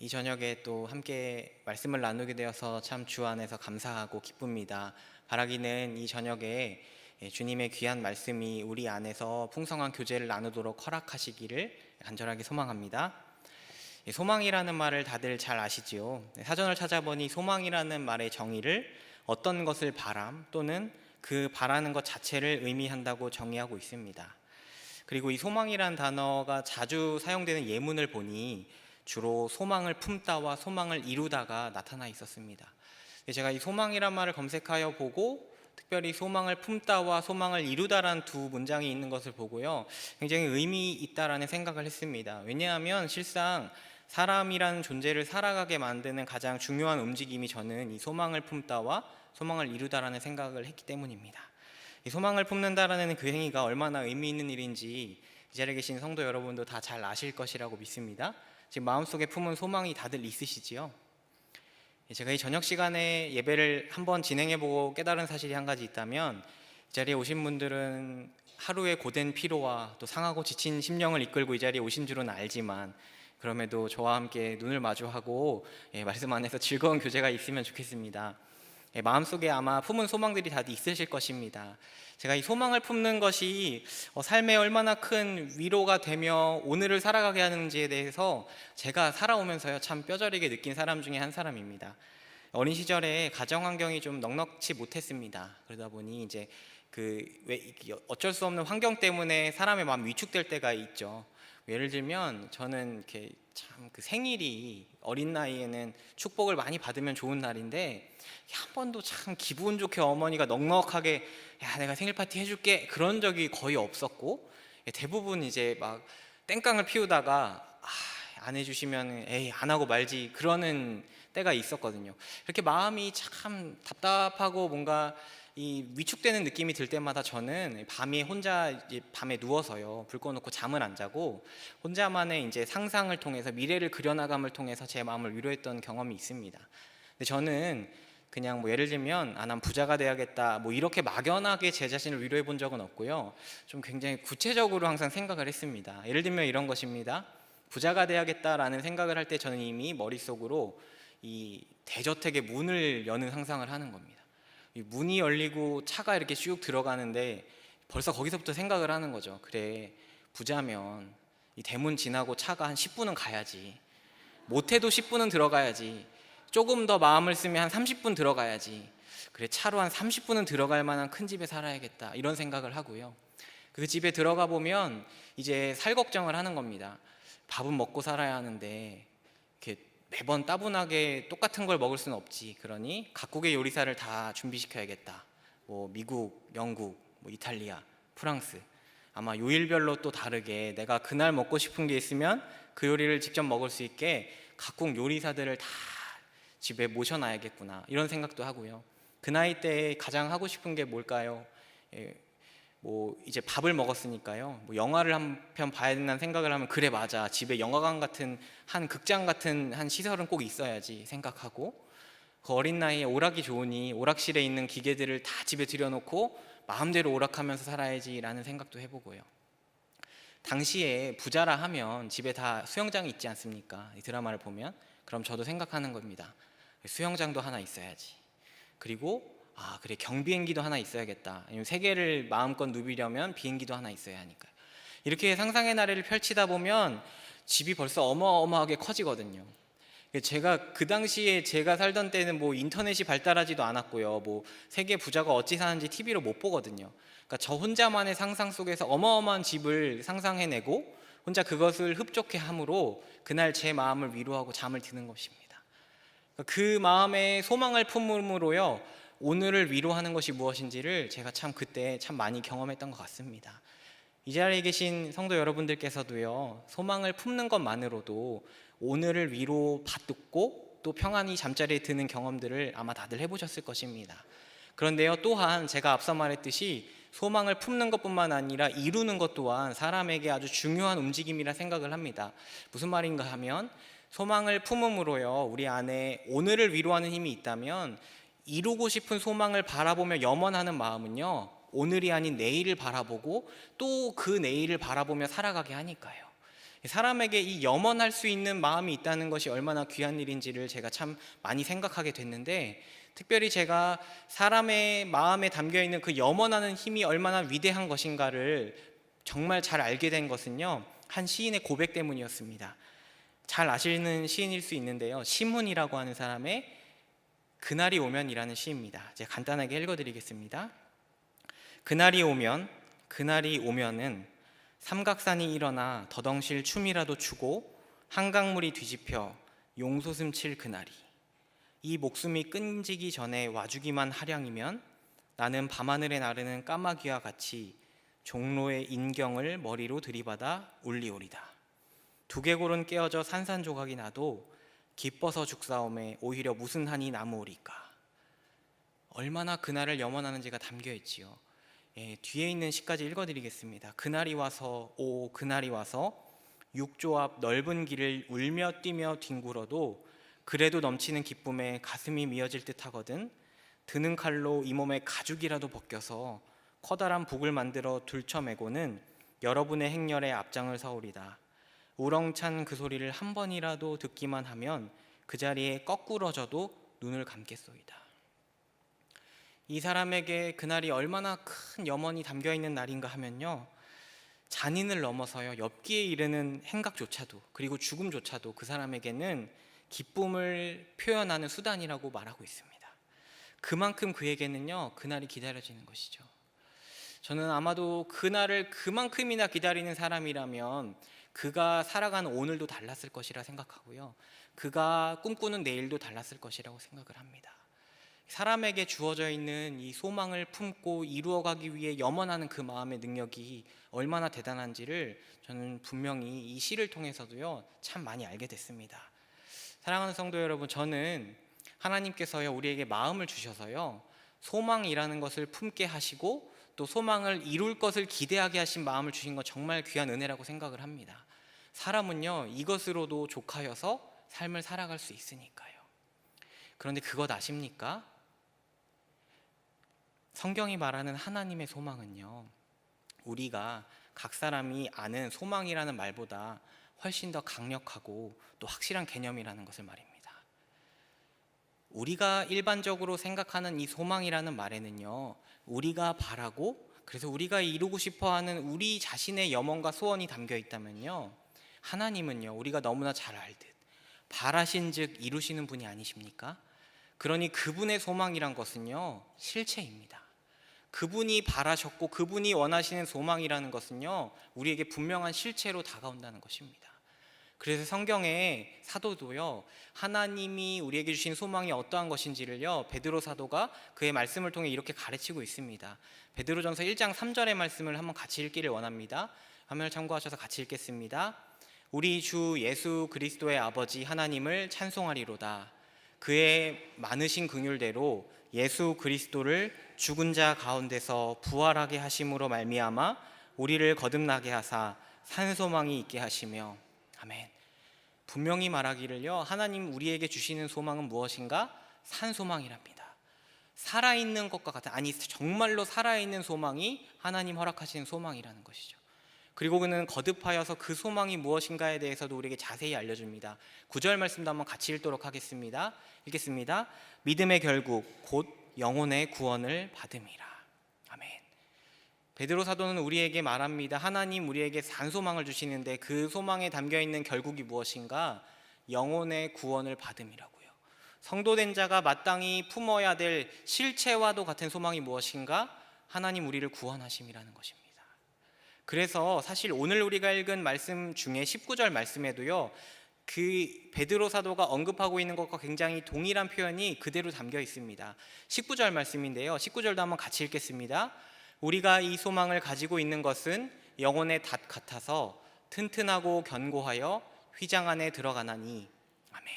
이 저녁에 또 함께 말씀을 나누게 되어서 참 주 안에서 감사하고 기쁩니다. 바라기는 이 저녁에 주님의 귀한 말씀이 우리 안에서 풍성한 교제를 나누도록 허락하시기를 간절하게 소망합니다. 소망이라는 말을 다들 잘 아시지요. 사전을 찾아보니 소망이라는 말의 정의를 어떤 것을 바람 또는 그 바라는 것 자체를 의미한다고 정의하고 있습니다. 그리고 이 소망이란 단어가 자주 사용되는 예문을 보니 주로 소망을 품다와 소망을 이루다가 나타나 있었습니다. 제가 이 소망이란 말을 검색하여 보고 특별히 소망을 품다와 소망을 이루다라는 두 문장이 있는 것을 보고요, 굉장히 의미 있다라는 생각을 했습니다. 왜냐하면 실상 사람이라는 존재를 살아가게 만드는 가장 중요한 움직임이 저는 이 소망을 품다와 소망을 이루다라는 생각을 했기 때문입니다. 이 소망을 품는다라는 그 행위가 얼마나 의미 있는 일인지 이 자리에 계신 성도 여러분도 다 잘 아실 것이라고 믿습니다. 지금 마음속에 품은 소망이 다들 있으시지요? 제가 이 저녁 시간에 예배를 한번 진행해보고 깨달은 사실이 한 가지 있다면, 이 자리에 오신 분들은 하루의 고된 피로와 또 상하고 지친 심령을 이끌고 이 자리에 오신 줄은 알지만, 그럼에도 저와 함께 눈을 마주하고 말씀 안에서 즐거운 교제가 있으면 좋겠습니다. 마음속에 아마 품은 소망들이 다들 있으실 것입니다. 제가 이 소망을 품는 것이 삶에 얼마나 큰 위로가 되며 오늘을 살아가게 하는지에 대해서 제가 살아오면서요 참 뼈저리게 느낀 사람 중에 한 사람입니다. 어린 시절에 가정 환경이 좀 넉넉지 못했습니다. 그러다 보니 이제 어쩔 수 없는 환경 때문에 사람의 마음 위축될 때가 있죠. 예를 들면 저는 이렇게 참 그 생일이 어린 나이에는 축복을 많이 받으면 좋은 날인데, 한 번도 참 기분 좋게 어머니가 넉넉하게 야 내가 생일 파티 해줄게 그런 적이 거의 없었고, 대부분 이제 막 땡깡을 피우다가 안 해주시면 에이 안 하고 말지 그러는 때가 있었거든요. 이렇게 마음이 참 답답하고 뭔가 이 위축되는 느낌이 들 때마다 저는 밤에 혼자 이제 밤에 누워서요 불 꺼놓고 잠을 안 자고 혼자만의 이제 상상을 통해서 미래를 그려나감을 통해서 제 마음을 위로했던 경험이 있습니다. 근데 저는 그냥 뭐 예를 들면 난 부자가 돼야겠다 뭐 이렇게 막연하게 제 자신을 위로해 본 적은 없고요, 좀 굉장히 구체적으로 항상 생각을 했습니다. 예를 들면 이런 것입니다. 부자가 돼야겠다라는 생각을 할 때 저는 이미 머릿속으로 이 대저택의 문을 여는 상상을 하는 겁니다. 이 문이 열리고 차가 이렇게 쭉 들어가는데 벌써 거기서부터 생각을 하는 거죠. 그래, 부자면 이 대문 지나고 차가 한 10분은 가야지, 못해도 10분은 들어가야지, 조금 더 마음을 쓰면 한 30분 들어가야지, 그래 차로 한 30분은 들어갈 만한 큰 집에 살아야겠다 이런 생각을 하고요, 그 집에 들어가 보면 이제 살 걱정을 하는 겁니다. 밥은 먹고 살아야 하는데 이렇게 매번 따분하게 똑같은 걸 먹을 수는 없지. 그러니 각국의 요리사를 다 준비시켜야겠다. 뭐 미국, 영국, 뭐 이탈리아, 프랑스, 아마 요일별로 또 다르게 내가 그날 먹고 싶은 게 있으면 그 요리를 직접 먹을 수 있게 각국 요리사들을 다 집에 모셔놔야겠구나 이런 생각도 하고요. 그 나이 때에 가장 하고 싶은 게 뭘까요? 뭐 이제 밥을 먹었으니까요, 뭐 영화를 한 편 봐야 된다는 생각을 하면 그래 맞아, 집에 영화관 같은 한 극장 같은 한 시설은 꼭 있어야지 생각하고, 그 어린 나이에 오락이 좋으니 오락실에 있는 기계들을 다 집에 들여놓고 마음대로 오락하면서 살아야지 라는 생각도 해보고요. 당시에 부자라 하면 집에 다 수영장이 있지 않습니까? 이 드라마를 보면. 그럼 저도 생각하는 겁니다. 수영장도 하나 있어야지. 그리고 그래 경비행기도 하나 있어야겠다. 아니면 세계를 마음껏 누비려면 비행기도 하나 있어야 하니까요. 이렇게 상상의 나래를 펼치다 보면 집이 벌써 어마어마하게 커지거든요. 제가 그 당시에 제가 살던 때는 뭐 인터넷이 발달하지도 않았고요, 뭐 세계 부자가 어찌 사는지 TV로 못 보거든요. 그러니까 저 혼자만의 상상 속에서 어마어마한 집을 상상해내고 혼자 그것을 흡족해 함으로 그날 제 마음을 위로하고 잠을 드는 것입니다. 그 마음에 소망을 품음으로요 오늘을 위로하는 것이 무엇인지를 제가 참 그때 참 많이 경험했던 것 같습니다. 이 자리에 계신 성도 여러분들께서도요 소망을 품는 것만으로도 오늘을 위로받고 또 평안히 잠자리에 드는 경험들을 아마 다들 해보셨을 것입니다. 그런데요 또한 제가 앞서 말했듯이 소망을 품는 것뿐만 아니라 이루는 것 또한 사람에게 아주 중요한 움직임이라 생각을 합니다. 무슨 말인가 하면 소망을 품음으로요 우리 안에 오늘을 위로하는 힘이 있다면, 이루고 싶은 소망을 바라보며 염원하는 마음은요 오늘이 아닌 내일을 바라보고 또 그 내일을 바라보며 살아가게 하니까요. 사람에게 이 염원할 수 있는 마음이 있다는 것이 얼마나 귀한 일인지를 제가 참 많이 생각하게 됐는데, 특별히 제가 사람의 마음에 담겨있는 그 염원하는 힘이 얼마나 위대한 것인가를 정말 잘 알게 된 것은요, 한 시인의 고백 때문이었습니다. 잘 아시는 시인일 수 있는데요, 시문이라고 하는 사람의 그날이 오면이라는 시입니다. 제가 간단하게 읽어드리겠습니다. 그날이 오면, 그날이 오면은 삼각산이 일어나 더덩실 춤이라도 추고 한강물이 뒤집혀 용솟음 칠 그날이, 이 목숨이 끊지기 전에 와주기만 하량이면 나는 밤하늘에 나르는 까마귀와 같이 종로의 인경을 머리로 들이받아 울리오리다. 두개골은 깨어져 산산조각이 나도 기뻐서 죽사옴에 오히려 무슨 한이 남으오리까. 얼마나 그날을 염원하는지가 담겨있지요. 뒤에 있는 시까지 읽어드리겠습니다. 그날이 와서, 오 그날이 와서 육조 앞 넓은 길을 울며 뛰며 뒹굴어도 그래도 넘치는 기쁨에 가슴이 미어질 듯 하거든. 드는 칼로 이 몸에 가죽이라도 벗겨서 커다란 북을 만들어 둘쳐매고는 여러분의 행렬에 앞장을 서오리다. 우렁찬 그 소리를 한 번이라도 듣기만 하면 그 자리에 거꾸러져도 눈을 감겠소이다. 이 사람에게 그날이 얼마나 큰 염원이 담겨있는 날인가 하면요, 잔인을 넘어서요, 엽기에 이르는 행각조차도, 그리고 죽음조차도 그 사람에게는 기쁨을 표현하는 수단이라고 말하고 있습니다. 그만큼 그에게는요, 그날이 기다려지는 것이죠. 저는 아마도 그날을 그만큼이나 기다리는 사람이라면 그가 살아가는 오늘도 달랐을 것이라 생각하고요, 그가 꿈꾸는 내일도 달랐을 것이라고 생각을 합니다. 사람에게 주어져 있는 이 소망을 품고 이루어가기 위해 염원하는 그 마음의 능력이 얼마나 대단한지를 저는 분명히 이 시를 통해서도요, 참 많이 알게 됐습니다. 사랑하는 성도 여러분, 저는 하나님께서요, 우리에게 마음을 주셔서요, 소망이라는 것을 품게 하시고 또 소망을 이룰 것을 기대하게 하신 마음을 주신 건 정말 귀한 은혜라고 생각을 합니다. 사람은요, 이것으로도 족하여서 삶을 살아갈 수 있으니까요. 그런데 그것 아십니까? 성경이 말하는 하나님의 소망은요, 우리가 각 사람이 아는 소망이라는 말보다 훨씬 더 강력하고 또 확실한 개념이라는 것을 말입니다. 우리가 일반적으로 생각하는 이 소망이라는 말에는요, 우리가 바라고 그래서 우리가 이루고 싶어하는 우리 자신의 염원과 소원이 담겨 있다면요, 하나님은요, 우리가 너무나 잘 알듯 바라신즉 이루시는 분이 아니십니까? 그러니 그분의 소망이란 것은요, 실체입니다. 그분이 바라셨고 그분이 원하시는 소망이라는 것은요, 우리에게 분명한 실체로 다가온다는 것입니다. 그래서 성경의 사도도요, 하나님이 우리에게 주신 소망이 어떠한 것인지를요, 베드로 사도가 그의 말씀을 통해 이렇게 가르치고 있습니다. 베드로전서 1장 3절의 말씀을 한번 같이 읽기를 원합니다. 화면을 참고하셔서 같이 읽겠습니다. 우리 주 예수 그리스도의 아버지 하나님을 찬송하리로다. 그의 많으신 긍휼대로 예수 그리스도를 죽은 자 가운데서 부활하게 하심으로 말미암아 우리를 거듭나게 하사 산소망이 있게 하시며. 아멘. 분명히 말하기를요, 하나님 우리에게 주시는 소망은 무엇인가? 산소망이랍니다. 살아있는 것과 같은, 아니 정말로 살아있는 소망이 하나님 허락하시는 소망이라는 것이죠. 그리고 그는 거듭하여서 그 소망이 무엇인가에 대해서도 우리에게 자세히 알려줍니다. 9절 말씀도 한번 같이 읽도록 하겠습니다. 읽겠습니다. 믿음의 결국 곧 영혼의 구원을 받음이라. 아멘. 베드로 사도는 우리에게 말합니다. 하나님 우리에게 산소망을 주시는데 그 소망에 담겨있는 결국이 무엇인가? 영혼의 구원을 받음이라고요. 성도된 자가 마땅히 품어야 될 실체와도 같은 소망이 무엇인가? 하나님 우리를 구원하심이라는 것입니다. 그래서 사실 오늘 우리가 읽은 말씀 중에 19절 말씀에도요, 그 베드로 사도가 언급하고 있는 것과 굉장히 동일한 표현이 그대로 담겨 있습니다. 19절 말씀인데요, 19절도 한번 같이 읽겠습니다. 우리가 이 소망을 가지고 있는 것은 영혼의 닷 같아서 튼튼하고 견고하여 휘장 안에 들어가나니. 아멘.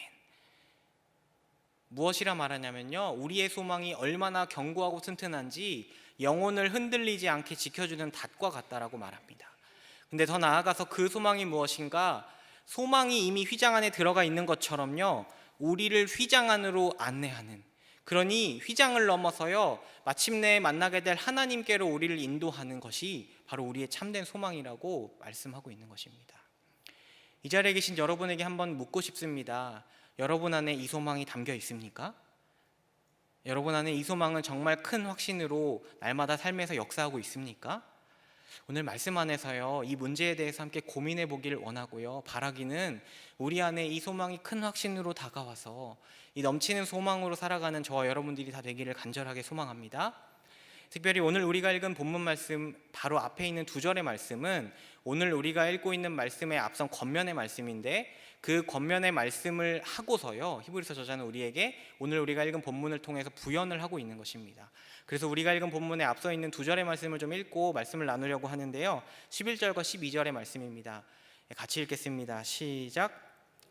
무엇이라 말하냐면요, 우리의 소망이 얼마나 견고하고 튼튼한지 영혼을 흔들리지 않게 지켜주는 닷과 같다라고 말합니다. 근데 더 나아가서 그 소망이 무엇인가? 소망이 이미 휘장 안에 들어가 있는 것처럼요, 우리를 휘장 안으로 안내하는, 그러니 휘장을 넘어서요, 마침내 만나게 될 하나님께로 우리를 인도하는 것이 바로 우리의 참된 소망이라고 말씀하고 있는 것입니다. 이 자리에 계신 여러분에게 한번 묻고 싶습니다. 여러분 안에 이 소망이 담겨 있습니까? 여러분 안에 이 소망은 정말 큰 확신으로 날마다 삶에서 역사하고 있습니까? 오늘 말씀 안에서요, 이 문제에 대해서 함께 고민해 보기를 원하고요, 바라기는 우리 안에 이 소망이 큰 확신으로 다가와서 이 넘치는 소망으로 살아가는 저와 여러분들이 다 되기를 간절하게 소망합니다. 특별히 오늘 우리가 읽은 본문 말씀 바로 앞에 있는 2절의 말씀은 오늘 우리가 읽고 있는 말씀의 앞선 겉면의 말씀인데, 그 겉면의 말씀을 하고서요, 히브리서 저자는 우리에게 오늘 우리가 읽은 본문을 통해서 부연을 하고 있는 것입니다. 그래서 우리가 읽은 본문에 앞서 있는 2절의 말씀을 좀 읽고 말씀을 나누려고 하는데요, 11절과 12절의 말씀입니다. 같이 읽겠습니다. 시작.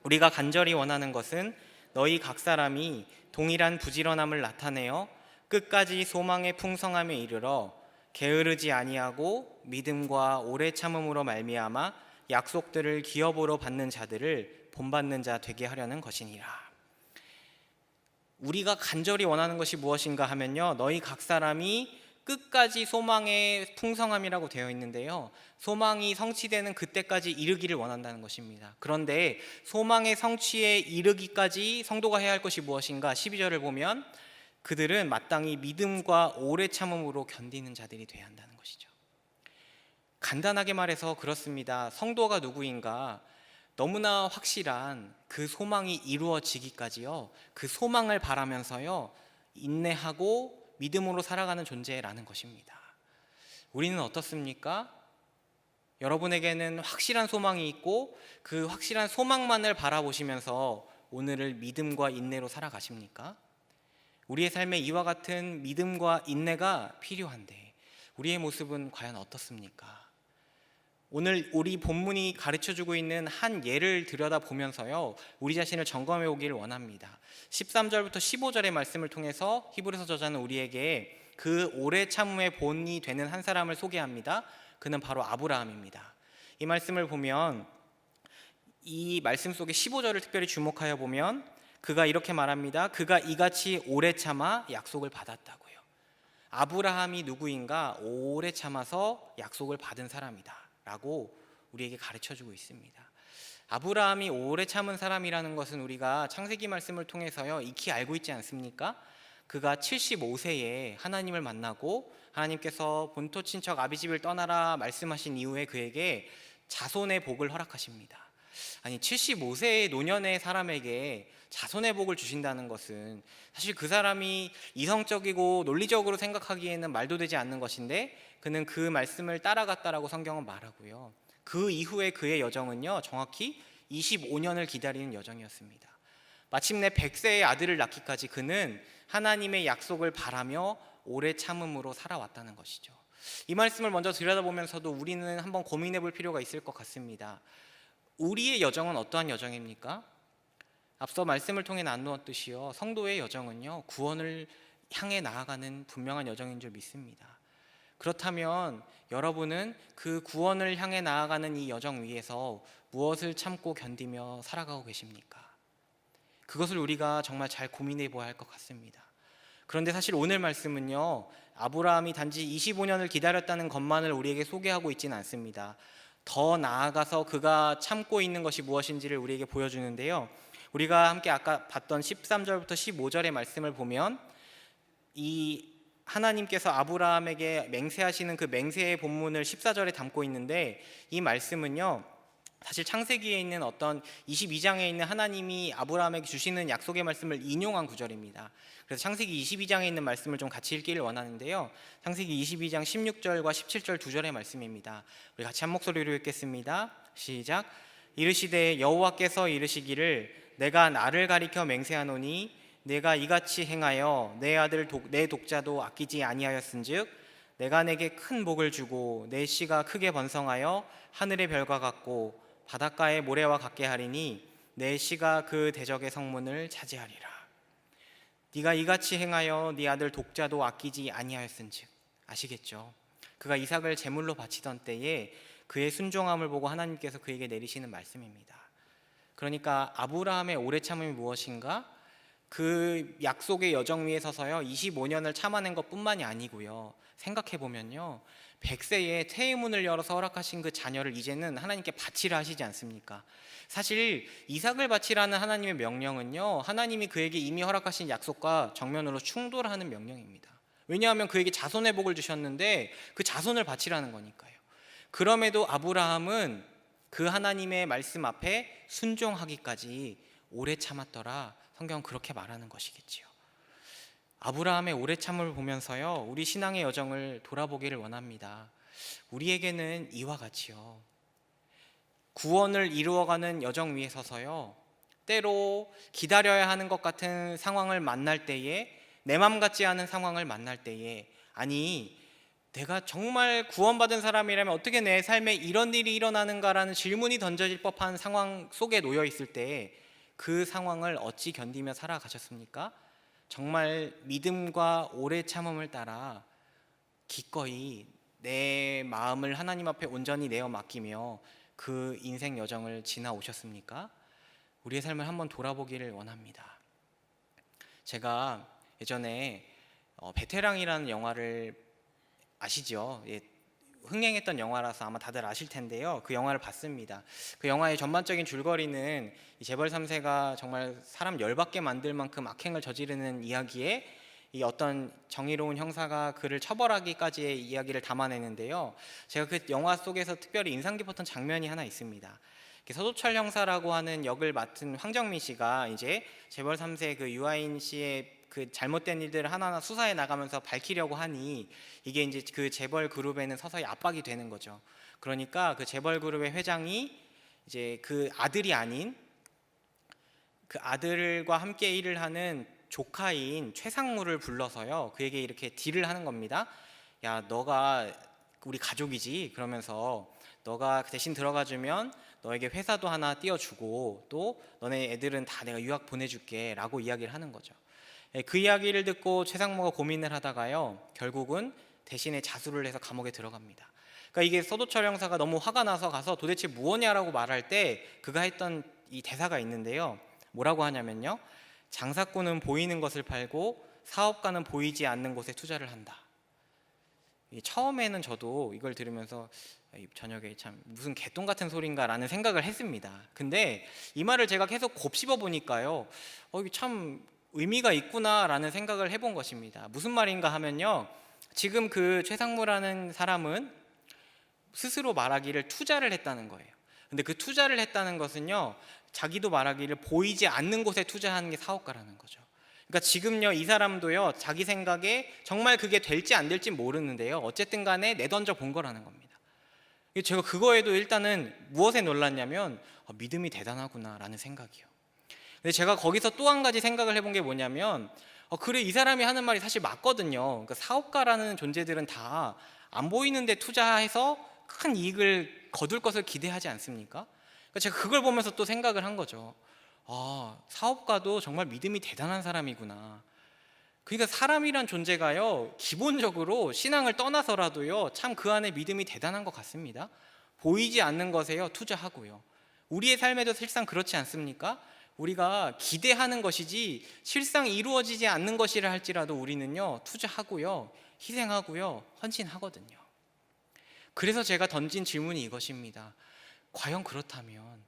우리가 간절히 원하는 것은 너희 각 사람이 동일한 부지런함을 나타내어 끝까지 소망의 풍성함에 이르러 게으르지 아니하고 믿음과 오래 참음으로 말미암아 약속들을 기업으로 받는 자들을 본받는 자 되게 하려는 것이니라. 우리가 간절히 원하는 것이 무엇인가 하면요, 너희 각 사람이 끝까지 소망의 풍성함이라고 되어 있는데요, 소망이 성취되는 그때까지 이르기를 원한다는 것입니다. 그런데 소망의 성취에 이르기까지 성도가 해야 할 것이 무엇인가? 12절을 보면 그들은 마땅히 믿음과 오래 참음으로 견디는 자들이 되어야 한다는 것이죠. 간단하게 말해서 그렇습니다. 성도가 누구인가? 너무나 확실한 그 소망이 이루어지기까지요, 그 소망을 바라면서요, 인내하고 믿음으로 살아가는 존재라는 것입니다. 우리는 어떻습니까? 여러분에게는 확실한 소망이 있고 그 확실한 소망만을 바라보시면서 오늘을 믿음과 인내로 살아가십니까? 우리의 삶에 이와 같은 믿음과 인내가 필요한데 우리의 모습은 과연 어떻습니까? 오늘 우리 본문이 가르쳐주고 있는 한 예를 들여다보면서요, 우리 자신을 점검해 오기를 원합니다. 13절부터 15절의 말씀을 통해서 히브리서 저자는 우리에게 그 오래 참음의 본이 되는 한 사람을 소개합니다. 그는 바로 아브라함입니다. 이 말씀을 보면, 이 말씀 속에 15절을 특별히 주목하여 보면 그가 이렇게 말합니다. 그가 이같이 오래 참아 약속을 받았다고요. 아브라함이 누구인가? 오래 참아서 약속을 받은 사람이다 라고 우리에게 가르쳐주고 있습니다. 아브라함이 오래 참은 사람이라는 것은 우리가 창세기 말씀을 통해서요, 익히 알고 있지 않습니까? 그가 75세에 하나님을 만나고 하나님께서 본토 친척 아비집을 떠나라 말씀하신 이후에 그에게 자손의 복을 허락하십니다. 아니, 75세의 노년의 사람에게 자손의 복을 주신다는 것은 사실 그 사람이 이성적이고 논리적으로 생각하기에는 말도 되지 않는 것인데, 그는 그 말씀을 따라갔다라고 성경은 말하고요, 그 이후에 그의 여정은요, 정확히 25년을 기다리는 여정이었습니다. 마침내 100세의 아들을 낳기까지 그는 하나님의 약속을 바라며 오래 참음으로 살아왔다는 것이죠. 이 말씀을 먼저 들여다보면서도 우리는 한번 고민해 볼 필요가 있을 것 같습니다. 우리의 여정은 어떠한 여정입니까? 앞서 말씀을 통해 나누었듯이요, 성도의 여정은요, 구원을 향해 나아가는 분명한 여정인 줄 믿습니다. 그렇다면 여러분은 그 구원을 향해 나아가는 이 여정 위에서 무엇을 참고 견디며 살아가고 계십니까? 그것을 우리가 정말 잘 고민해 보아야 할 것 같습니다. 그런데 사실 오늘 말씀은요, 아브라함이 단지 25년을 기다렸다는 것만을 우리에게 소개하고 있지는 않습니다. 더 나아가서 그가 참고 있는 것이 무엇인지를 우리에게 보여주는데요, 우리가 함께 아까 봤던 13절부터 15절의 말씀을 보면 이 하나님께서 아브라함에게 맹세하시는 그 맹세의 본문을 14절에 담고 있는데, 이 말씀은요, 사실 창세기에 있는 어떤 22장에 있는 하나님이 아브라함에게 주시는 약속의 말씀을 인용한 구절입니다. 그래서 창세기 22장에 있는 말씀을 좀 같이 읽기를 원하는데요, 창세기 22장 16절과 17절 2절의 말씀입니다. 우리 같이 한 목소리로 읽겠습니다. 시작. 이르시되 여호와께서 이르시기를 내가 나를 가리켜 맹세하노니 내가 이같이 행하여 내 아들 내 독자도 아끼지 아니하였은즉 내가 내게 큰 복을 주고 내 씨가 크게 번성하여 하늘의 별과 같고 바닷가의 모래와 같게 하리니 내 씨가 그 대적의 성문을 차지하리라. 네가 이같이 행하여 네 아들 독자도 아끼지 아니하였은즉. 아시겠죠? 그가 이삭을 제물로 바치던 때에 그의 순종함을 보고 하나님께서 그에게 내리시는 말씀입니다. 그러니까 아브라함의 오래 참음이 무엇인가? 그 약속의 여정 위에 서서요 25년을 참아낸 것뿐만이 아니고요, 생각해보면요 100세에 태의문을 열어서 허락하신 그 자녀를 이제는 하나님께 바치라 하시지 않습니까? 사실 이삭을 바치라는 하나님의 명령은요, 하나님이 그에게 이미 허락하신 약속과 정면으로 충돌하는 명령입니다. 왜냐하면 그에게 자손의 복을 주셨는데 그 자손을 바치라는 거니까요. 그럼에도 아브라함은 그 하나님의 말씀 앞에 순종하기까지 오래 참았더라. 성경은 그렇게 말하는 것이겠지요. 아브라함의 오래 참을 보면서요 우리 신앙의 여정을 돌아보기를 원합니다. 우리에게는 이와 같이요, 구원을 이루어가는 여정 위에 서서요 때로 기다려야 하는 것 같은 상황을 만날 때에, 내 맘 같지 않은 상황을 만날 때에, 아니 내가 정말 구원받은 사람이라면 어떻게 내 삶에 이런 일이 일어나는가라는 질문이 던져질 법한 상황 속에 놓여 있을 때 그 상황을 어찌 견디며 살아가셨습니까? 정말 믿음과 오래 참음을 따라 기꺼이 내 마음을 하나님 앞에 온전히 내어 맡기며 그 인생 여정을 지나오셨습니까? 우리의 삶을 한번 돌아보기를 원합니다. 제가 예전에 베테랑이라는 영화를 아시죠? 예, 흥행했던 영화라서 아마 다들 아실 텐데요. 그 영화를 봤습니다. 그 영화의 전반적인 줄거리는 이 재벌 3세가 정말 사람 열받게 만들 만큼 악행을 저지르는 이야기에 이 어떤 정의로운 형사가 그를 처벌하기까지의 이야기를 담아내는데요. 제가 그 영화 속에서 특별히 인상 깊었던 장면이 하나 있습니다. 서도철 형사라고 하는 역을 맡은 황정민 씨가 이제 재벌 3세 그 유아인 씨의 그 잘못된 일들을 하나하나 수사해 나가면서 밝히려고 하니 이게 이제 그 재벌 그룹에는 서서히 압박이 되는 거죠. 그러니까 그 재벌 그룹의 회장이 이제 그 아들이 아닌 그 아들과 함께 일을 하는 조카인 최상무를 불러서요 그에게 이렇게 딜을 하는 겁니다. 야, 너가 우리 가족이지. 그러면서 너가 대신 들어가주면 너에게 회사도 하나 띄워주고 또 너네 애들은 다 내가 유학 보내줄게 라고 이야기를 하는 거죠. 그 이야기를 듣고 최상무가 고민을 하다가요 결국은 대신에 자수를 해서 감옥에 들어갑니다. 그러니까 이게 서도철 형사가 너무 화가 나서 가서 도대체 무엇냐라고 말할 때 그가 했던 이 대사가 있는데요, 뭐라고 하냐면요, 장사꾼은 보이는 것을 팔고 사업가는 보이지 않는 곳에 투자를 한다. 처음에는 저도 이걸 들으면서 저녁에 참 무슨 개똥 같은 소린가 라는 생각을 했습니다. 근데 이 말을 제가 계속 곱씹어 보니까요 이게 참 의미가 있구나 라는 생각을 해본 것입니다. 무슨 말인가 하면요, 지금 그 최상무라는 사람은 스스로 말하기를 투자를 했다는 거예요. 근데 그 투자를 했다는 것은요 자기도 말하기를 보이지 않는 곳에 투자하는 게 사업가라는 거죠. 그러니까 지금요 이 사람도요 자기 생각에 정말 그게 될지 안 될지 모르는데요 어쨌든 간에 내던져 본 거라는 겁니다. 제가 그거에도 일단은 무엇에 놀랐냐면 믿음이 대단하구나 라는 생각이요. 근데 제가 거기서 또 한 가지 생각을 해본 게 뭐냐면 그래, 이 사람이 하는 말이 사실 맞거든요. 그러니까 사업가라는 존재들은 다 안 보이는데 투자해서 큰 이익을 거둘 것을 기대하지 않습니까? 그러니까 제가 그걸 보면서 또 생각을 한 거죠. 사업가도 정말 믿음이 대단한 사람이구나. 그러니까 사람이란 존재가요 기본적으로 신앙을 떠나서라도요 참 그 안에 믿음이 대단한 것 같습니다. 보이지 않는 것에요 투자하고요. 우리의 삶에도 실상 그렇지 않습니까? 우리가 기대하는 것이지 실상 이루어지지 않는 것이라 할지라도 우리는요 투자하고요 희생하고요 헌신하거든요. 그래서 제가 던진 질문이 이것입니다. 과연 그렇다면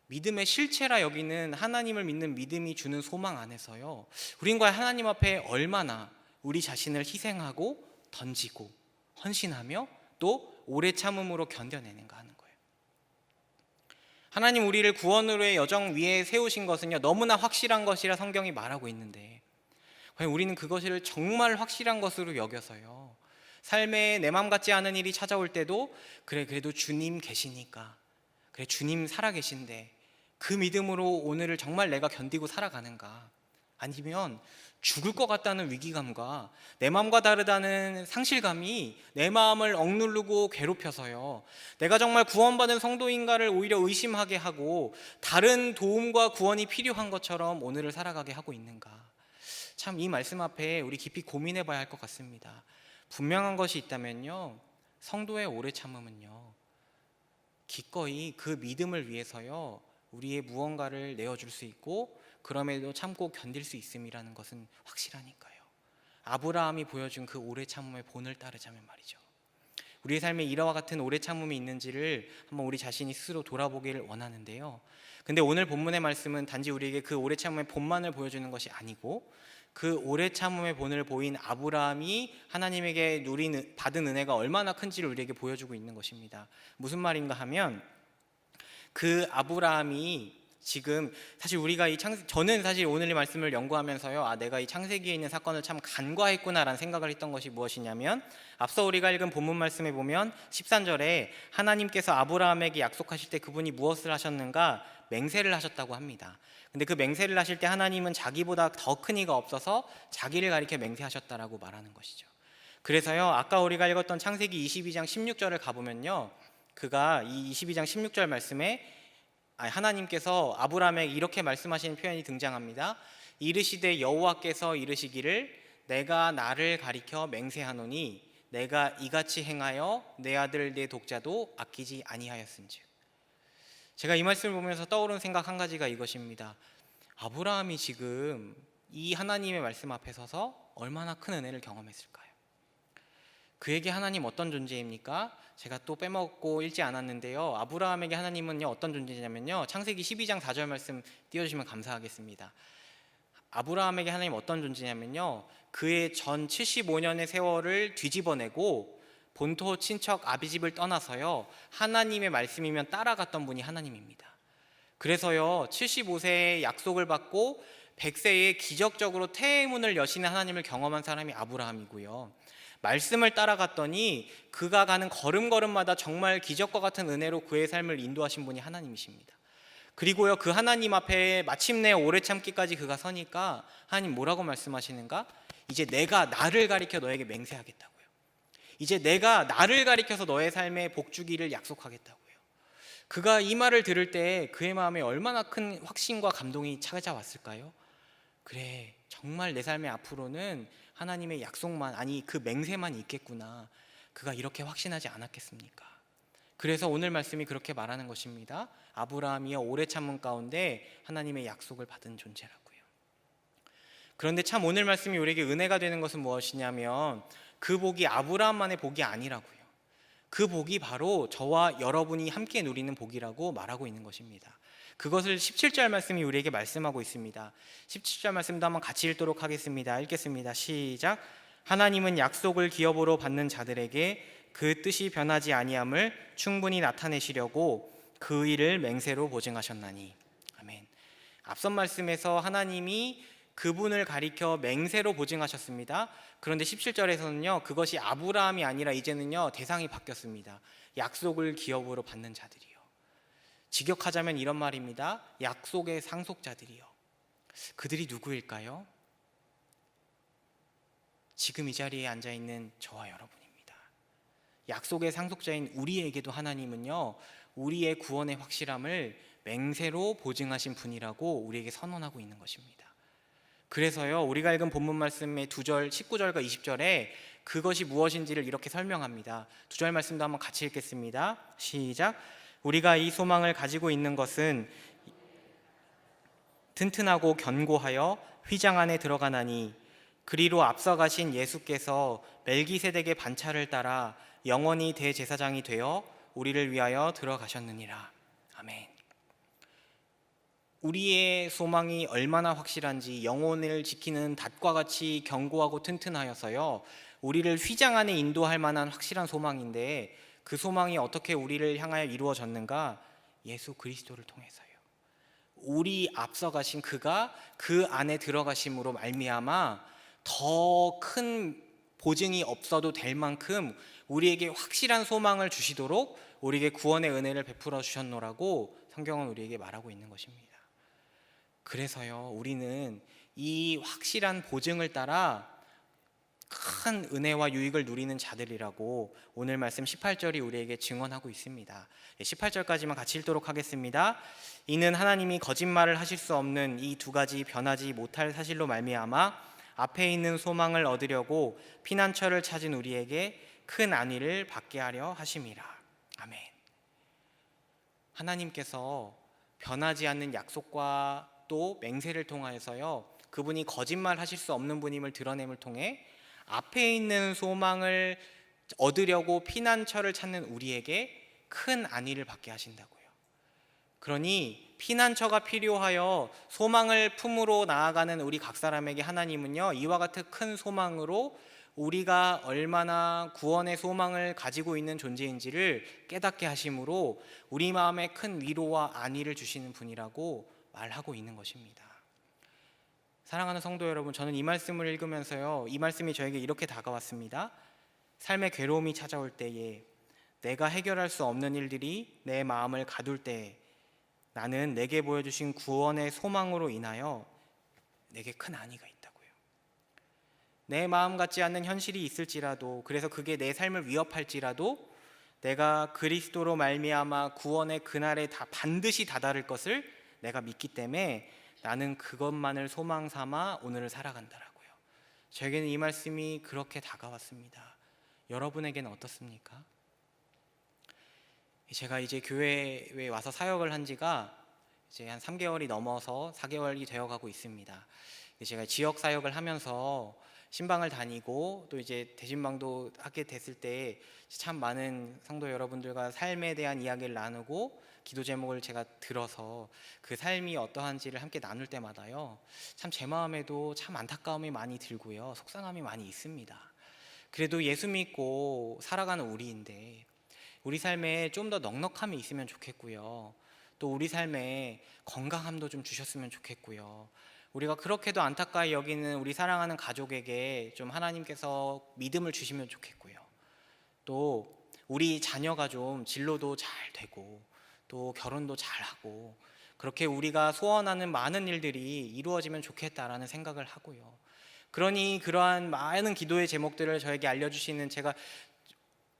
믿음의 실체라 여기는 하나님을 믿는 믿음이 주는 소망 안에서요 우린과 하나님 앞에 얼마나 우리 자신을 희생하고 던지고 헌신하며 또 오래 참음으로 견뎌내는가 하는 거예요. 하나님 우리를 구원으로의 여정 위에 세우신 것은요 너무나 확실한 것이라 성경이 말하고 있는데 과연 우리는 그것을 정말 확실한 것으로 여겨서요 삶에 내 맘 같지 않은 일이 찾아올 때도 그래, 그래도 주님 계시니까, 그래 주님 살아계신데 그 믿음으로 오늘을 정말 내가 견디고 살아가는가, 아니면 죽을 것 같다는 위기감과 내 마음과 다르다는 상실감이 내 마음을 억누르고 괴롭혀서요 내가 정말 구원받은 성도인가를 오히려 의심하게 하고 다른 도움과 구원이 필요한 것처럼 오늘을 살아가게 하고 있는가. 참 이 말씀 앞에 우리 깊이 고민해 봐야 할 것 같습니다. 분명한 것이 있다면요 성도의 오래 참음은요 기꺼이 그 믿음을 위해서요 우리의 무언가를 내어줄 수 있고 그럼에도 참고 견딜 수 있음이라는 것은 확실하니까요. 아브라함이 보여준 그 오래 참음의 본을 따르자면 말이죠. 우리의 삶에 이와 같은 오래 참음이 있는지를 한번 우리 자신이 스스로 돌아보기를 원하는데요. 근데 오늘 본문의 말씀은 단지 우리에게 그 오래 참음의 본만을 보여주는 것이 아니고 그 오래 참음의 본을 보인 아브라함이 하나님에게 받은 은혜가 얼마나 큰지를 우리에게 보여주고 있는 것입니다. 무슨 말인가 하면 그 아브라함이 지금 사실 우리가 저는 사실 오늘 이 말씀을 연구하면서요, 내가 이 창세기에 있는 사건을 참 간과했구나라는 생각을 했던 것이 무엇이냐면, 앞서 우리가 읽은 본문 말씀에 보면 13절에 하나님께서 아브라함에게 약속하실 때 그분이 무엇을 하셨는가? 맹세를 하셨다고 합니다. 근데 그 맹세를 하실 때 하나님은 자기보다 더 큰 이가 없어서 자기를 가리켜 맹세하셨다라고 말하는 것이죠. 그래서요, 아까 우리가 읽었던 창세기 22장 16절을 가보면요, 그가 이 22장 16절 말씀에 하나님께서 아브라함에게 이렇게 말씀하시는 표현이 등장합니다. 이르시되 여호와께서 이르시기를 내가 나를 가리켜 맹세하노니 내가 이같이 행하여 내 아들 내 독자도 아끼지 아니하였은즉. 제가 이 말씀을 보면서 떠오른 생각 한 가지가 이것입니다. 아브라함이 지금 이 하나님의 말씀 앞에 서서 얼마나 큰 은혜를 경험했을까요? 그에게 하나님 어떤 존재입니까? 제가 또 빼먹고 읽지 않았는데요, 아브라함에게 하나님은요 어떤 존재냐면요, 창세기 12장 4절 말씀 띄워주시면 감사하겠습니다. 아브라함에게 하나님 어떤 존재냐면요, 그의 전 75년의 세월을 뒤집어내고 본토 친척 아비집을 떠나서요 하나님의 말씀이면 따라갔던 분이 하나님입니다. 그래서요 75세의 약속을 받고 100세에 기적적으로 태의 문을 여시는 하나님을 경험한 사람이 아브라함이고요, 말씀을 따라갔더니 그가 가는 걸음걸음마다 정말 기적과 같은 은혜로 그의 삶을 인도하신 분이 하나님이십니다. 그리고요 그 하나님 앞에 마침내 오래 참기까지 그가 서니까 하나님 뭐라고 말씀하시는가? 이제 내가 나를 가리켜 너에게 맹세하겠다고요. 이제 내가 나를 가리켜서 너의 삶에 복 주기를 약속하겠다고요. 그가 이 말을 들을 때 그의 마음에 얼마나 큰 확신과 감동이 찾아왔을까요? 그래, 정말 내 삶의 앞으로는 하나님의 약속만, 아니 그 맹세만 있겠구나, 그가 이렇게 확신하지 않았겠습니까? 그래서 오늘 말씀이 그렇게 말하는 것입니다. 아브라함이여 오래 참음 가운데 하나님의 약속을 받은 존재라고요. 그런데 참 오늘 말씀이 우리에게 은혜가 되는 것은 무엇이냐면 그 복이 아브라함만의 복이 아니라고요. 그 복이 바로 저와 여러분이 함께 누리는 복이라고 말하고 있는 것입니다. 그것을 17절 말씀이 우리에게 말씀하고 있습니다. 17절 말씀도 한번 같이 읽도록 하겠습니다. 읽겠습니다. 시작. 하나님은 약속을 기업으로 받는 자들에게 그 뜻이 변하지 아니함을 충분히 나타내시려고 그 일을 맹세로 보증하셨나니. 아멘. 앞선 말씀에서 하나님이 그분을 가리켜 맹세로 보증하셨습니다. 그런데 17절에서는요 그것이 아브라함이 아니라 이제는요 대상이 바뀌었습니다. 약속을 기업으로 받는 자들이요. 직역하자면 이런 말입니다. 약속의 상속자들이요. 그들이 누구일까요? 지금 이 자리에 앉아있는 저와 여러분입니다. 약속의 상속자인 우리에게도 하나님은요 우리의 구원의 확실함을 맹세로 보증하신 분이라고 우리에게 선언하고 있는 것입니다. 그래서요 우리가 읽은 본문 말씀의 2절 19절과 20절에 그것이 무엇인지를 이렇게 설명합니다. 2절 말씀도 한번 같이 읽겠습니다. 시작. 우리가 이 소망을 가지고 있는 것은 튼튼하고 견고하여 휘장 안에 들어가나니 그리로 앞서가신 예수께서 멜기세덱의 반차를 따라 영원히 대제사장이 되어 우리를 위하여 들어가셨느니라. 아멘. 우리의 소망이 얼마나 확실한지 영혼을 지키는 닷과 같이 견고하고 튼튼하여서요 우리를 휘장 안에 인도할 만한 확실한 소망인데, 그 소망이 어떻게 우리를 향하여 이루어졌는가? 예수 그리스도를 통해서요. 우리 앞서가신 그가 그 안에 들어가심으로 말미암아 더 큰 보증이 없어도 될 만큼 우리에게 확실한 소망을 주시도록 우리에게 구원의 은혜를 베풀어 주셨노라고 성경은 우리에게 말하고 있는 것입니다. 그래서요 우리는 이 확실한 보증을 따라 큰 은혜와 유익을 누리는 자들이라고 오늘 말씀 18절이 우리에게 증언하고 있습니다. 18절까지만 같이 읽도록 하겠습니다. 이는 하나님이 거짓말을 하실 수 없는 이 두 가지 변하지 못할 사실로 말미암아 앞에 있는 소망을 얻으려고 피난처를 찾은 우리에게 큰 안위를 받게 하려 하심이라. 아멘. 하나님께서 변하지 않는 약속과 또 맹세를 통하여서요, 그분이 거짓말 하실 수 없는 분임을 드러냄을 통해 앞에 있는 소망을 얻으려고 피난처를 찾는 우리에게 큰 안위를 받게 하신다고요. 그러니 피난처가 필요하여 소망을 품으로 나아가는 우리 각 사람에게 하나님은요, 이와 같은 큰 소망으로 우리가 얼마나 구원의 소망을 가지고 있는 존재인지를 깨닫게 하심으로 우리 마음에 큰 위로와 안위를 주시는 분이라고 말하고 있는 것입니다. 사랑하는 성도 여러분, 저는 이 말씀을 읽으면서요, 이 말씀이 저에게 이렇게 다가왔습니다. 삶의 괴로움이 찾아올 때에, 내가 해결할 수 없는 일들이 내 마음을 가둘 때에 나는 내게 보여주신 구원의 소망으로 인하여 내게 큰 안위가 있다고요. 내 마음 같지 않는 현실이 있을지라도, 그래서 그게 내 삶을 위협할지라도 내가 그리스도로 말미암아 구원의 그날에 반드시 다다를 것을 내가 믿기 때문에 나는 그것만을 소망 삼아 오늘을 살아간다라고요. 저에게는 이 말씀이 그렇게 다가왔습니다. 여러분에게는 어떻습니까? 제가 이제 교회에 와서 사역을 한 지가 이제 한 3개월이 넘어서 4개월이 되어가고 있습니다. 제가 지역 사역을 하면서 신방을 다니고 또 이제 대신방도 하게 됐을 때 참 많은 성도 여러분들과 삶에 대한 이야기를 나누고 기도 제목을 제가 들어서 그 삶이 어떠한지를 함께 나눌 때마다요, 참 제 마음에도 참 안타까움이 많이 들고요, 속상함이 많이 있습니다. 그래도 예수 믿고 살아가는 우리인데 우리 삶에 좀 더 넉넉함이 있으면 좋겠고요, 또 우리 삶에 건강함도 좀 주셨으면 좋겠고요, 우리가 그렇게도 안타까이 여기는 우리 사랑하는 가족에게 좀 하나님께서 믿음을 주시면 좋겠고요, 또 우리 자녀가 좀 진로도 잘 되고 또 결혼도 잘하고 그렇게 우리가 소원하는 많은 일들이 이루어지면 좋겠다라는 생각을 하고요. 그러니 그러한 많은 기도의 제목들을 저에게 알려주시는, 제가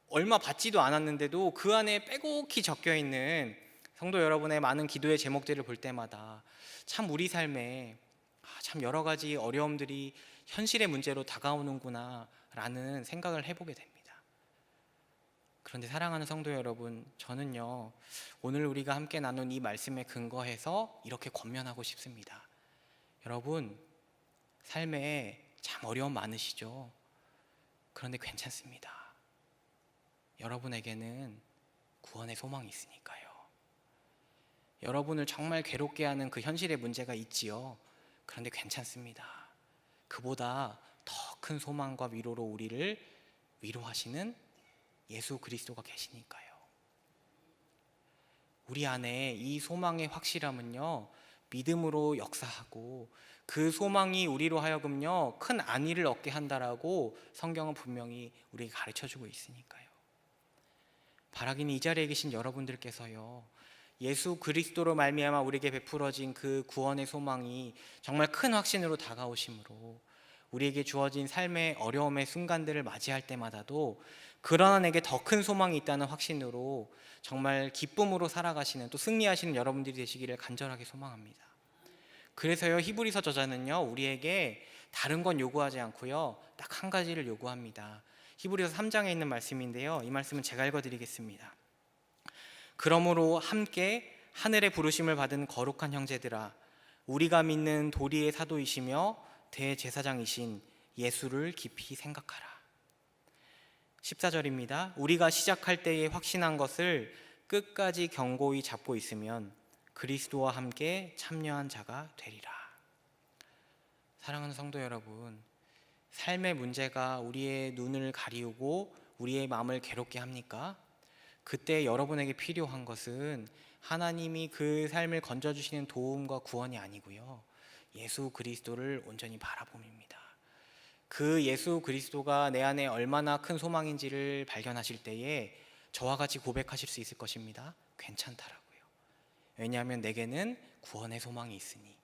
얼마 받지도 않았는데도 그 안에 빼곡히 적혀 있는 성도 여러분의 많은 기도의 제목들을 볼 때마다 참 우리 삶에 참 여러 가지 어려움들이 현실의 문제로 다가오는구나 라는 생각을 해보게 됩니다. 그런데 사랑하는 성도 여러분, 저는요, 오늘 우리가 함께 나눈 이 말씀에 근거해서 이렇게 권면하고 싶습니다. 여러분, 삶에 참 어려움 많으시죠? 그런데 괜찮습니다. 여러분에게는 구원의 소망이 있으니까요. 여러분을 정말 괴롭게 하는 그 현실의 문제가 있지요. 그런데 괜찮습니다. 그보다 더 큰 소망과 위로로 우리를 위로하시는 예수 그리스도가 계시니까요. 우리 안에 이 소망의 확실함은요, 믿음으로 역사하고 그 소망이 우리로 하여금요, 큰 안위를 얻게 한다라고 성경은 분명히 우리에게 가르쳐주고 있으니까요. 바라기는 이 자리에 계신 여러분들께서요, 예수 그리스도로 말미암아 우리에게 베풀어진 그 구원의 소망이 정말 큰 확신으로 다가오심으로 우리에게 주어진 삶의 어려움의 순간들을 맞이할 때마다도 그러나 내게 더 큰 소망이 있다는 확신으로 정말 기쁨으로 살아가시는, 또 승리하시는 여러분들이 되시기를 간절하게 소망합니다. 그래서요, 히브리서 저자는요, 우리에게 다른 건 요구하지 않고요, 딱 한 가지를 요구합니다. 히브리서 3장에 있는 말씀인데요, 이 말씀은 제가 읽어드리겠습니다. 그러므로 함께 하늘의 부르심을 받은 거룩한 형제들아, 우리가 믿는 도리의 사도이시며 대제사장이신 예수를 깊이 생각하라. 14절입니다. 우리가 시작할 때에 확신한 것을 끝까지 견고히 잡고 있으면 그리스도와 함께 참여한 자가 되리라. 사랑하는 성도 여러분, 삶의 문제가 우리의 눈을 가리우고 우리의 마음을 괴롭게 합니까? 그때 여러분에게 필요한 것은 하나님이 그 삶을 건져주시는 도움과 구원이 아니고요, 예수 그리스도를 온전히 바라봄입니다. 그 예수 그리스도가 내 안에 얼마나 큰 소망인지를 발견하실 때에 저와 같이 고백하실 수 있을 것입니다. 괜찮다라고요. 왜냐하면 내게는 구원의 소망이 있으니.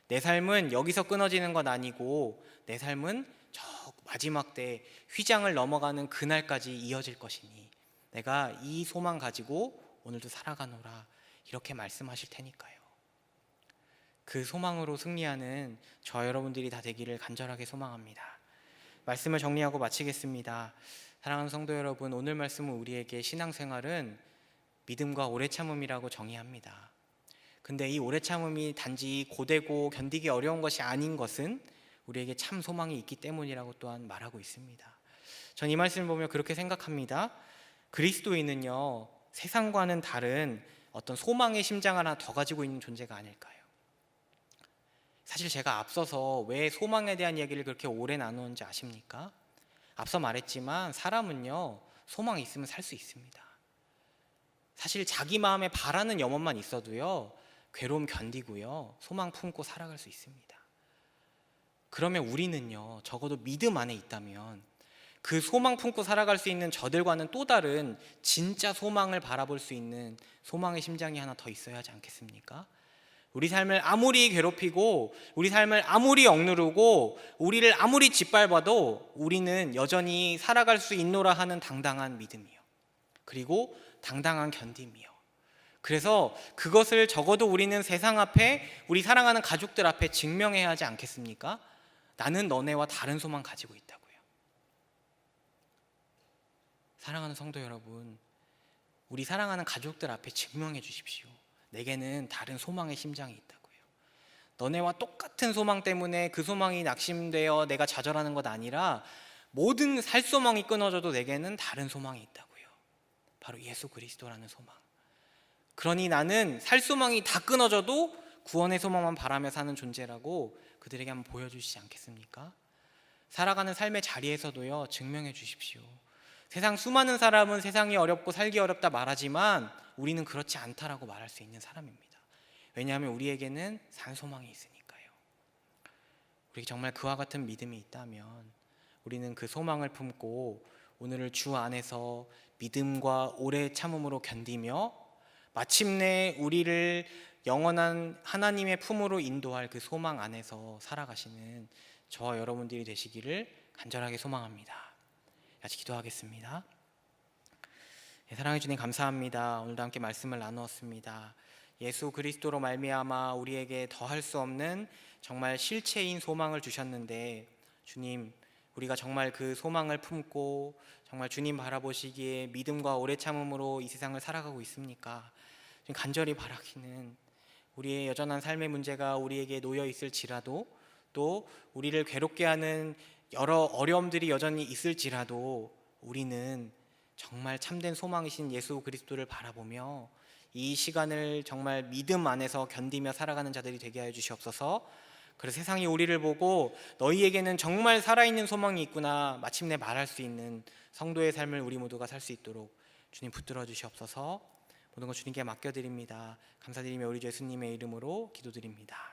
내 삶은 여기서 끊어지는 건 아니고 내 삶은 저 마지막 때 휘장을 넘어가는 그날까지 이어질 것이니 내가 이 소망 가지고 오늘도 살아가노라, 이렇게 말씀하실 테니까요. 그 소망으로 승리하는 저 여러분들이 다 되기를 간절하게 소망합니다. 말씀을 정리하고 마치겠습니다. 사랑하는 성도 여러분, 오늘 말씀은 우리에게 신앙생활은 믿음과 오래 참음이라고 정의합니다. 근데 이 오래 참음이 단지 고되고 견디기 어려운 것이 아닌 것은 우리에게 참 소망이 있기 때문이라고 또한 말하고 있습니다. 전 이 말씀을 보며 그렇게 생각합니다. 그리스도인은요, 세상과는 다른 어떤 소망의 심장 하나 더 가지고 있는 존재가 아닐까요? 사실 제가 앞서서 왜 소망에 대한 이야기를 그렇게 오래 나누는지 아십니까? 앞서 말했지만 사람은요, 소망이 있으면 살 수 있습니다. 사실 자기 마음에 바라는 염원만 있어도요, 괴로움 견디고요, 소망 품고 살아갈 수 있습니다. 그러면 우리는요, 적어도 믿음 안에 있다면 그 소망 품고 살아갈 수 있는 저들과는 또 다른 진짜 소망을 바라볼 수 있는 소망의 심장이 하나 더 있어야 하지 않겠습니까? 우리 삶을 아무리 괴롭히고 우리 삶을 아무리 억누르고 우리를 아무리 짓밟아도 우리는 여전히 살아갈 수 있노라 하는 당당한 믿음이요, 그리고 당당한 견딤이요. 그래서 그것을 적어도 우리는 세상 앞에, 우리 사랑하는 가족들 앞에 증명해야 하지 않겠습니까? 나는 너네와 다른 소망 가지고 있다고요. 사랑하는 성도 여러분, 우리 사랑하는 가족들 앞에 증명해 주십시오. 내게는 다른 소망의 심장이 있다고요. 너네와 똑같은 소망 때문에 그 소망이 낙심되어 내가 좌절하는 것 아니라 모든 살 소망이 끊어져도 내게는 다른 소망이 있다고요. 바로 예수 그리스도라는 소망. 그러니 나는 살 소망이 다 끊어져도 구원의 소망만 바라며 사는 존재라고 그들에게 한번 보여주시지 않겠습니까? 살아가는 삶의 자리에서도요, 증명해 주십시오. 세상 수많은 사람은 세상이 어렵고 살기 어렵다 말하지만 우리는 그렇지 않다라고 말할 수 있는 사람입니다. 왜냐하면 우리에게는 산 소망이 있으니까요. 우리에게 정말 그와 같은 믿음이 있다면 우리는 그 소망을 품고 오늘을 주 안에서 믿음과 오래 참음으로 견디며 마침내 우리를 영원한 하나님의 품으로 인도할 그 소망 안에서 살아가시는 저와 여러분들이 되시기를 간절하게 소망합니다. 같이 기도하겠습니다. 사랑해 주님 감사합니다. 오늘도 함께 말씀을 나누었습니다. 예수 그리스도로 말미암아 우리에게 더할 수 없는 정말 실체인 소망을 주셨는데, 주님, 우리가 정말 그 소망을 품고 정말 주님 바라보시기에 믿음과 오래 참음으로 이 세상을 살아가고 있습니까? 간절히 바라기는 우리의 여전한 삶의 문제가 우리에게 놓여 있을지라도, 또 우리를 괴롭게 하는 여러 어려움들이 여전히 있을지라도 우리는 정말 참된 소망이신 예수 그리스도를 바라보며 이 시간을 정말 믿음 안에서 견디며 살아가는 자들이 되게 하여 주시옵소서. 그래서 세상이 우리를 보고 너희에게는 정말 살아있는 소망이 있구나 마침내 말할 수 있는 성도의 삶을 우리 모두가 살 수 있도록 주님 붙들어 주시옵소서. 모든 것 주님께 맡겨드립니다. 감사드리며 우리 주 예수님의 이름으로 기도드립니다.